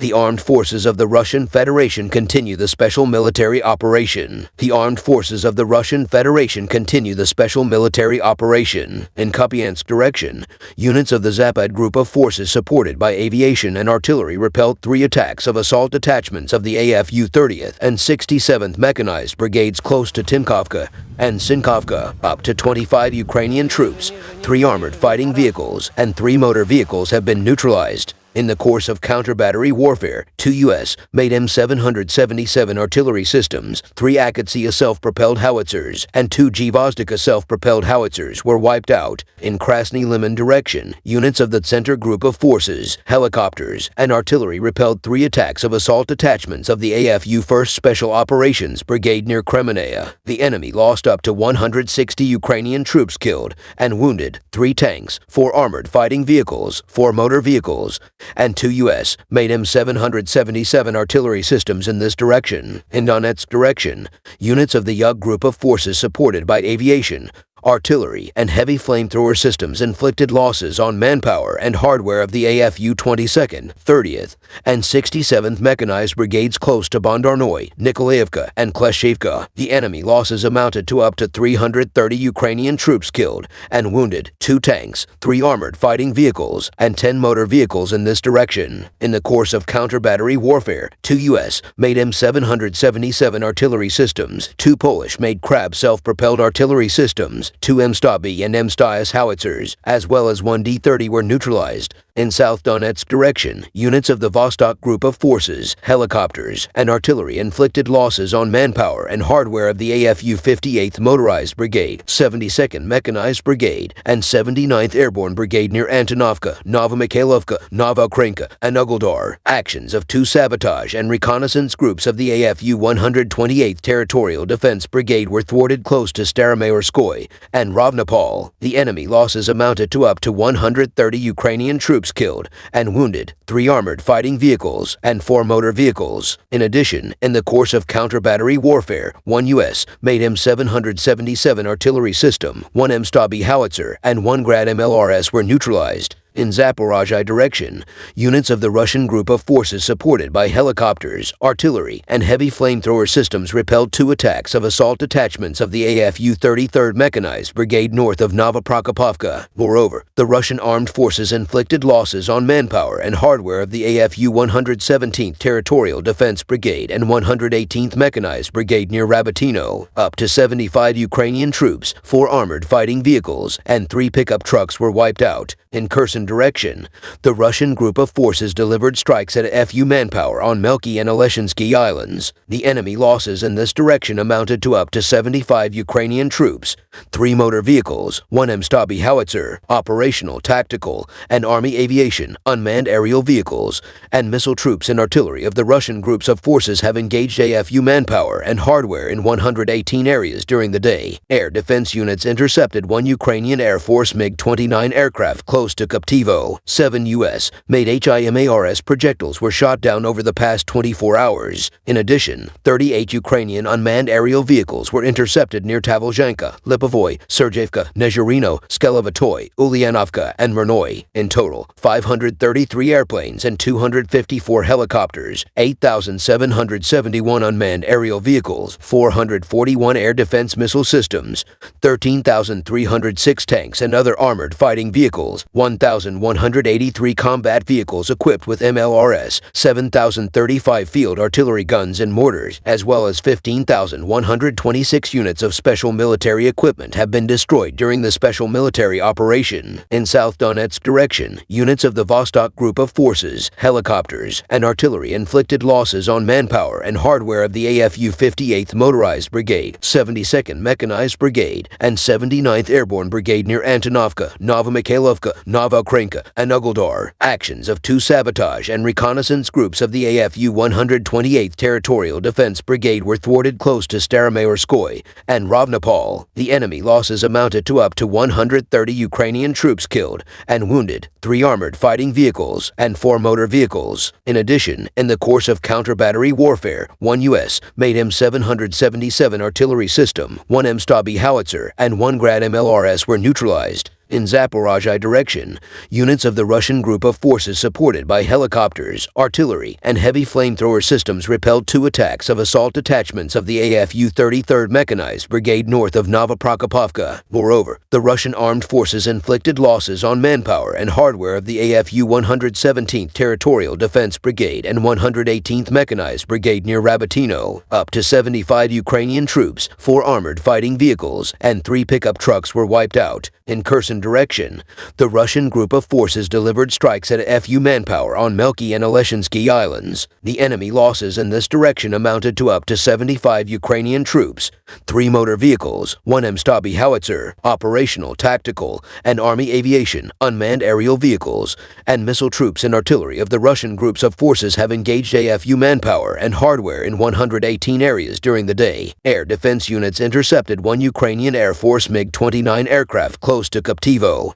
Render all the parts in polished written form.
The armed forces of the Russian Federation continue the special military operation. The armed forces of the Russian Federation continue the special military operation. In Kupiansk direction, units of the Zapad group of forces supported by aviation and artillery repelled 3 attacks of assault detachments of the AFU 30th and 67th Mechanized Brigades close to Timkovka and Sinkovka. Up to 25 Ukrainian troops, 3 armored fighting vehicles, and 3 motor vehicles have been neutralized. In the course of counter-battery warfare, 2 U.S.-made M777 artillery systems, 3 Akatsiya self-propelled howitzers, and 2 Gvozdika self-propelled howitzers were wiped out. In Krasny Liman direction, units of the Center Group of Forces, helicopters, and artillery repelled 3 attacks of assault detachments of the AFU 1st Special Operations Brigade near Kremenaya. The enemy lost up to 160 Ukrainian troops killed and wounded, 3 tanks, 4 armored fighting vehicles, 4 motor vehicles, and 2 U.S.-made M777 artillery systems in this direction. In Donetsk direction, units of the Yug group of forces supported by aviation, artillery, and heavy flamethrower systems inflicted losses on manpower and hardware of the AFU 22nd, 30th, and 67th Mechanized Brigades close to Bondarnoy, Nikolaevka, and Kleshivka. The enemy losses amounted to up to 330 Ukrainian troops killed and wounded, 2 tanks, 3 armored fighting vehicles, and 10 motor vehicles in this direction. In the course of counter-battery warfare, 2 U.S.-made M777 artillery systems, 2 Polish-made Krab self-propelled artillery systems, 2 M-Stabi and M-Stias howitzers, as well as 1 D-30 were neutralized. In South Donetsk direction, units of the Vostok group of forces, helicopters, and artillery inflicted losses on manpower and hardware of the AFU 58th Motorized Brigade, 72nd Mechanized Brigade, and 79th Airborne Brigade near Antonovka, Novomikhailivka, Novokrenka, and Ugeldar. Actions of 2 sabotage and reconnaissance groups of the AFU 128th Territorial Defense Brigade were thwarted close to Staromayorskoye and Rovnopol. The enemy losses amounted to up to 130 Ukrainian troops troops killed and wounded, 3 armored fighting vehicles, and 4 motor vehicles. In addition, in the course of counter-battery warfare, 1 U.S. made M777 artillery system, 1 M-Stabi howitzer, and 1 Grad MLRS were neutralized. In Zaporozhye direction, units of the Russian group of forces supported by helicopters, artillery, and heavy flamethrower systems repelled 2 attacks of assault detachments of the AFU 33rd Mechanized Brigade north of Novoprokopavka. Moreover, the Russian armed forces inflicted losses on manpower and hardware of the AFU 117th Territorial Defense Brigade and 118th Mechanized Brigade near Rabotino. Up to 75 Ukrainian troops, 4 armored fighting vehicles, and 3 pickup trucks were wiped out. In Kherson direction, the Russian group of forces delivered strikes at FU manpower on Melky and Oleshinsky Islands. The enemy losses in this direction amounted to up to 75 Ukrainian troops, 3 motor vehicles, 1 M-Stabi howitzer, operational, tactical, and Army aviation, unmanned aerial vehicles, and missile troops and artillery of the Russian groups of forces have engaged AFU manpower and hardware in 118 areas during the day. Air defense units intercepted 1 Ukrainian Air Force MiG-29 aircraft close to Koptivo. 7 U.S. made HIMARS projectiles were shot down over the past 24 hours. In addition, 38 Ukrainian unmanned aerial vehicles were intercepted near Tavolzhanka, Lipovoy, Sergeyevka, Nezhurino, Skelovatoy, Ulyanovka, and Murnoy. In total, 533 airplanes and 254 helicopters, 8,771 unmanned aerial vehicles, 441 air defense missile systems, 13,306 tanks and other armored fighting vehicles, 1,183 combat vehicles equipped with MLRS, 7,035 field artillery guns and mortars, as well as 15,126 units of special military equipment have been destroyed during the special military operation. In South Donetsk direction, units of the Vostok group of forces, helicopters, and artillery inflicted losses on manpower and hardware of the AFU 58th Motorized Brigade, 72nd Mechanized Brigade, and 79th Airborne Brigade near Antonovka, Novomikhailovka, Novokrenka, and Ugoldar. Actions of 2 sabotage and reconnaissance groups of the AFU 128th Territorial Defense Brigade were thwarted close to Staromayorskoye and Rovnopol. The enemy losses amounted to up to 130 Ukrainian troops killed and wounded, 3 armored fighting vehicles, and 4 motor vehicles. In addition, in the course of counter-battery warfare, 1 U.S. made M777 artillery system, 1 M-Stabi howitzer, and 1 Grad MLRS were neutralized. In Zaporozhye direction, units of the Russian group of forces supported by helicopters, artillery, and heavy flamethrower systems repelled 2 attacks of assault detachments of the AFU 33rd Mechanized Brigade north of Novoprokopavka. Moreover, the Russian armed forces inflicted losses on manpower and hardware of the AFU 117th Territorial Defense Brigade and 118th Mechanized Brigade near Rabotino. Up to 75 Ukrainian troops, 4 armored fighting vehicles, and 3 pickup trucks were wiped out. In Kherson direction, the Russian group of forces delivered strikes at FU manpower on Melky and Oleshinsky Islands. The enemy losses in this direction amounted to up to 75 Ukrainian troops, 3 motor vehicles, 1 M-Stabi howitzer, operational, tactical, and Army aviation, unmanned aerial vehicles, and missile troops and artillery of the Russian groups of forces have engaged AFU manpower and hardware in 118 areas during the day. Air defense units intercepted 1 Ukrainian Air Force MiG-29 aircraft close to Koptivo.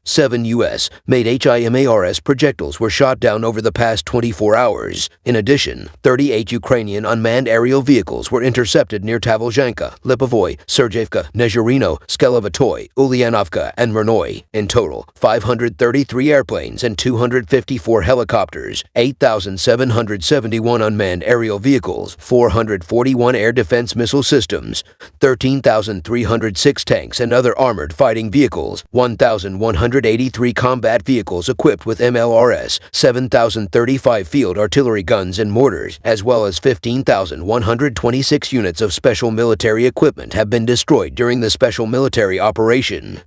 7 U.S. made HIMARS projectiles were shot down over the past 24 hours. In addition, 38 Ukrainian unmanned aerial vehicles were intercepted near Tavolzhanka, Lipovoy, Sergeyevka, Nezhurino, Skelovatoy, Ulyanovka, and Murnoy. In total, 533 airplanes and 254 helicopters, 8,771 unmanned aerial vehicles, 441 air defense missile systems, 13,306 tanks and other armored fighting vehicles, 1,183 combat vehicles equipped with MLRS, 7,035 field artillery guns and mortars, as well as 15,126 units of special military equipment have been destroyed during the special military operation.